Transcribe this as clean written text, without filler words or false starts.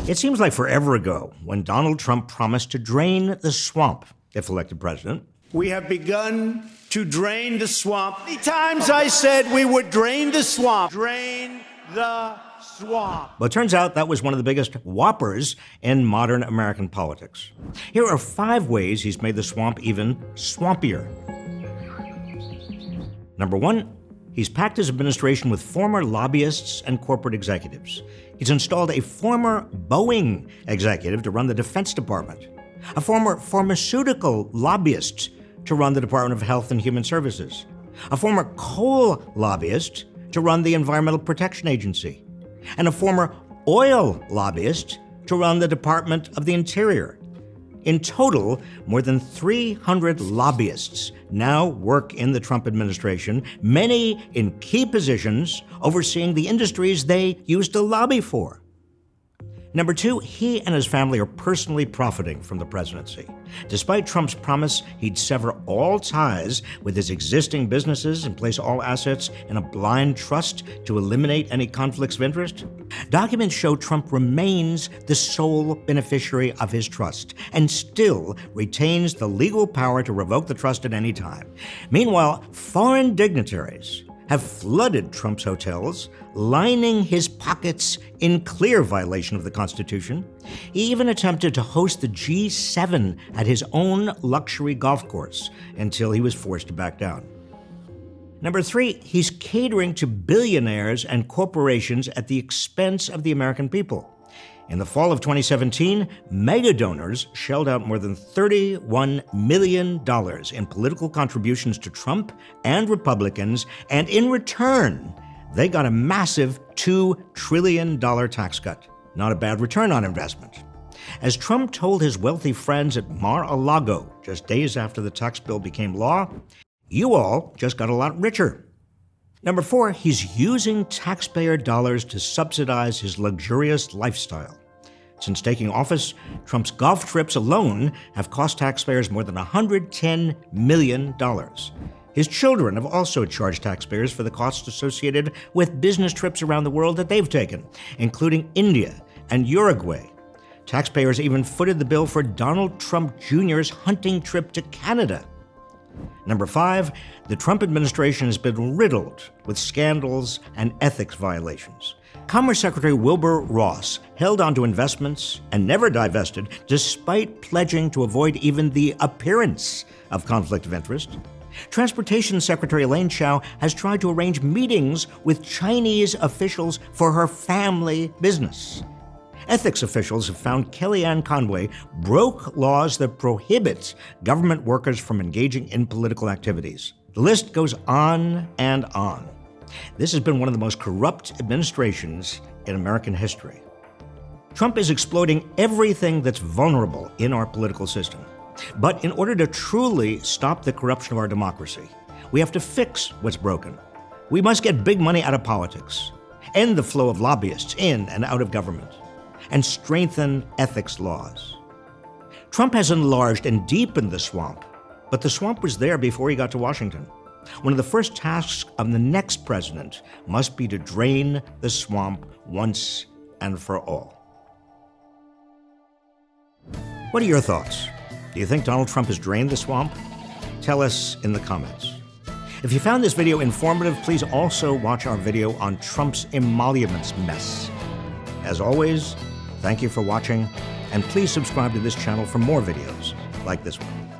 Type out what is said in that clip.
It seems like forever ago when Donald Trump promised to drain the swamp if elected president. We have begun to drain the swamp. Many times I said we would drain the swamp. Drain the swamp. But it turns out that was one of the biggest whoppers in modern American politics. Here are 5 ways he's made the swamp even swampier. Number 1, he's packed his administration with former lobbyists and corporate executives. He's installed a former Boeing executive to run the Defense Department, a former pharmaceutical lobbyist to run the Department of Health and Human Services, a former coal lobbyist to run the Environmental Protection Agency, and a former oil lobbyist to run the Department of the Interior. In total, more than 300 lobbyists now work in the Trump administration, many in key positions overseeing the industries they used to lobby for. Number 2, he and his family are personally profiting from the presidency. Despite Trump's promise he'd sever all ties with his existing businesses and place all assets in a blind trust to eliminate any conflicts of interest, documents show Trump remains the sole beneficiary of his trust and still retains the legal power to revoke the trust at any time. Meanwhile, foreign dignitaries have flooded Trump's hotels, lining his pockets in clear violation of the Constitution. He even attempted to host the G7 at his own luxury golf course until he was forced to back down. Number 3, he's catering to billionaires and corporations at the expense of the American people. In the fall of 2017, mega donors shelled out more than $31 million in political contributions to Trump and Republicans, and in return, they got a massive $2 trillion tax cut. Not a bad return on investment. As Trump told his wealthy friends at Mar-a-Lago just days after the tax bill became law, "You all just got a lot richer." Number 4, he's using taxpayer dollars to subsidize his luxurious lifestyle. Since taking office, Trump's golf trips alone have cost taxpayers more than $110 million. His children have also charged taxpayers for the costs associated with business trips around the world that they've taken, including India and Uruguay. Taxpayers even footed the bill for Donald Trump Jr.'s hunting trip to Canada. Number 5, the Trump administration has been riddled with scandals and ethics violations. Commerce Secretary Wilbur Ross held onto investments and never divested despite pledging to avoid even the appearance of conflict of interest. Transportation Secretary Elaine Chao has tried to arrange meetings with Chinese officials for her family business. Ethics officials have found Kellyanne Conway broke laws that prohibit government workers from engaging in political activities. The list goes on and on. This has been one of the most corrupt administrations in American history. Trump is exploiting everything that's vulnerable in our political system. But in order to truly stop the corruption of our democracy, we have to fix what's broken. We must get big money out of politics, end the flow of lobbyists in and out of government, and strengthen ethics laws. Trump has enlarged and deepened the swamp, but the swamp was there before he got to Washington. One of the first tasks of the next president must be to drain the swamp once and for all. What are your thoughts? Do you think Donald Trump has drained the swamp? Tell us in the comments. If you found this video informative, please also watch our video on Trump's emoluments mess. As always, thank you for watching, and please subscribe to this channel for more videos like this one.